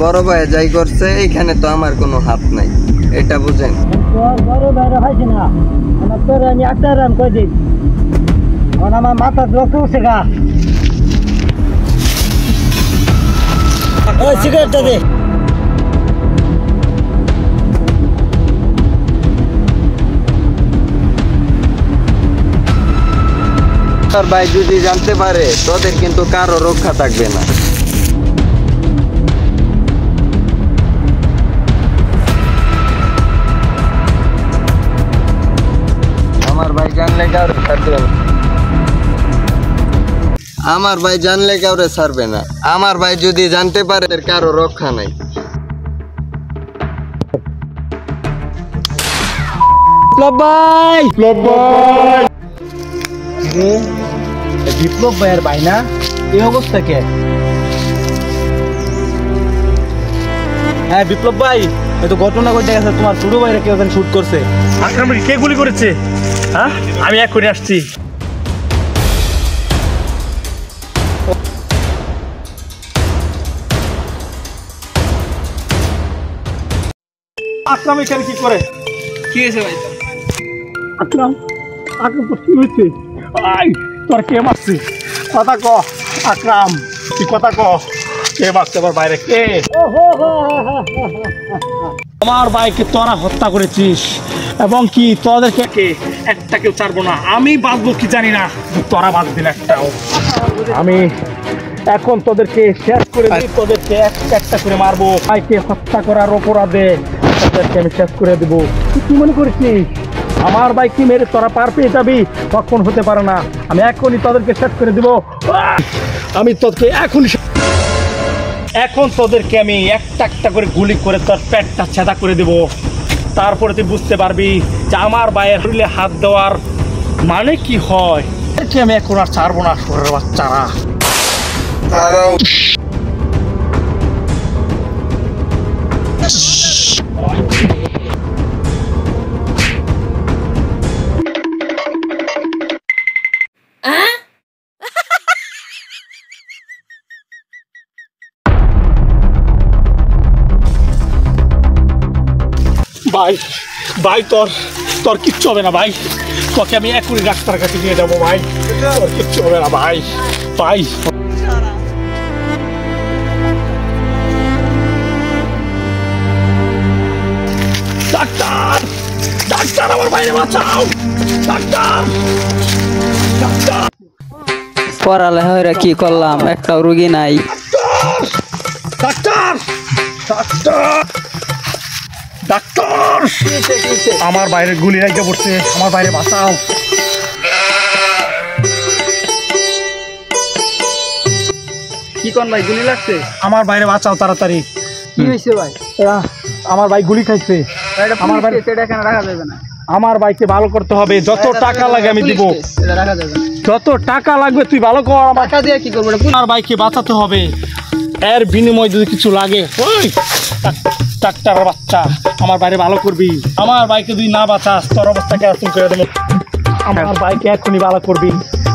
বড় ভাই যাই করছে এখানে তো আমার কোনো হাত নাই, এটা বুঝেন। বড় ভাইরা ভাইছে না, আমার তোর আমি একটা রান করে দিই, আমার মাথা রক্ত উঠছে গা। ওই সিগারেটটা দে। তোর ভাই যদি জানতে পারে তোদের কিন্তু কারো রক্ষা থাকবে না। আমার ভাই জানলে কাউরে ছাড়বে না, আমার ভাই জানলে কাউরে ছাড়বে না। আমার ভাই যদি জানতে পারে কারো রক্ষা নাই। বিপ্লব ভাইয়ের ভাই না, এই অবস্থা কে? হ্যাঁ বিপ্লব ভাই, এই তো ঘটনা ঘটে গেছে, তোমার ছোট ভাইরা কেউ শুট করছে। আক্রমণ কে গুলি করেছে? হ্যাঁ, আমি এক্ষুনি আসছি। আকরাম এখানে কি করে? কি হয়েছে ভাই? আকরাম তো কি হয়েছে? তোর কে মারছি? কথা ক আকরাম, তুই কথা ক, কে মারছে আমার বাইরে? কে? আমার ভাইকে তোরা হত্যা করেছিস এবং কি তোদেরকে একটা কেউ ছাড়বো না। আমি বাঁচবো কি জানি না, তোরা বাঁচবি না একটাও। আমি এখন তোদেরকে শেষ করে দিই, তোদেরকে একটা করে মারবো। ভাইকে হত্যা করার অপরাধে তোদেরকে আমি শেষ করে দেবো। তুই কি মনে করেছিস আমার ভাইকে মেরে তোরা পার পেয়ে যাবি? তখন হতে পারে না, আমি এখনই তোদেরকে শেষ করে দেবো। আমি তোদেরকে এখন তোদেরকে আমি একটা একটা করে গুলি করে তোর পেটটা ছেদা করে দেবো। তারপরে তুই বুঝতে পারবি যে আমার ভাইয়ের শরীরে হাত দেওয়ার মানে কি হয়। আমি এখন আর ছাড়বো না, শরীরের বাচ্চারা। ভাই ভাই তোর কিচ্ছু হবে না ভাই, তোকে আমি এখনই ডাক্তার কাছে নিয়ে যাবো ভাই, তোর কিচ্ছু হবে না ভাই। ভাই ডাক্তার, ডাক্তার আমার ভাইরে বাঁচাও, ডাক্তার, ডাক্তার। পড়ালেখা কি করলাম, একটা রোগী নাই। ডাক্তার, ডাক্তার, ডাক্তার, আমার বাইরে গুলি রাইতে পড়ছে, আমার বাইরে বাঁচাও। কি কোন ভাই, গুলি লাগছে? আমার বাইরে বাঁচাও তাড়াতাড়ি। কি হয়েছে ভাই? আমার ভাই গুলি খাইছে। আমার ভাই এটা এখানে রাখা যাবে না, আমার ভাইকে ভালো করতে হবে, যত টাকা লাগে আমি দিব, এটা রাখা যাবে না। যত টাকা লাগবে তুই ভালো কর। আমার টাকা দিয়ে কি করবো? আমার ভাইকে বাঁচাতে হবে, এর বিনিময় যদি কিছু লাগে। ওই ডাক্তার বাচ্চা, আমার বাইরে ভালো করবি। আমার ভাইকে তুই না বাঁচাস তোর অবস্থাকে এরকম করে দেবো। আমার ভাইকে এখনই ভালো করবি,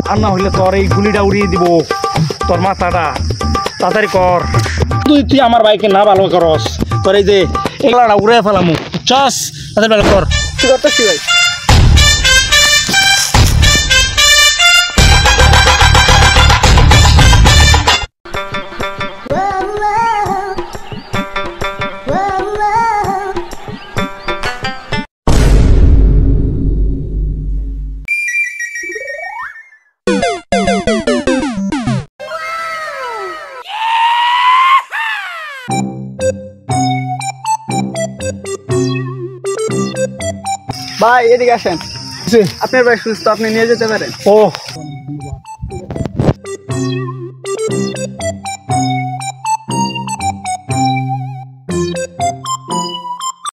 আর না হইলে তোর এই গুলিটা উড়িয়ে দিব, তোর মাথাটা। তাড়াতাড়ি কর, তুই আমার ভাইকে না ভালো করস, তোর এই যে এগুলাটা উড়ে ফেলামু, চাস তাদের ভালো কর। কি করতেছি ভাই? ভাই এদিকে আসেন, আপনার ভাই সুস্থ, আপনি নিয়ে যেতে পারেন। ও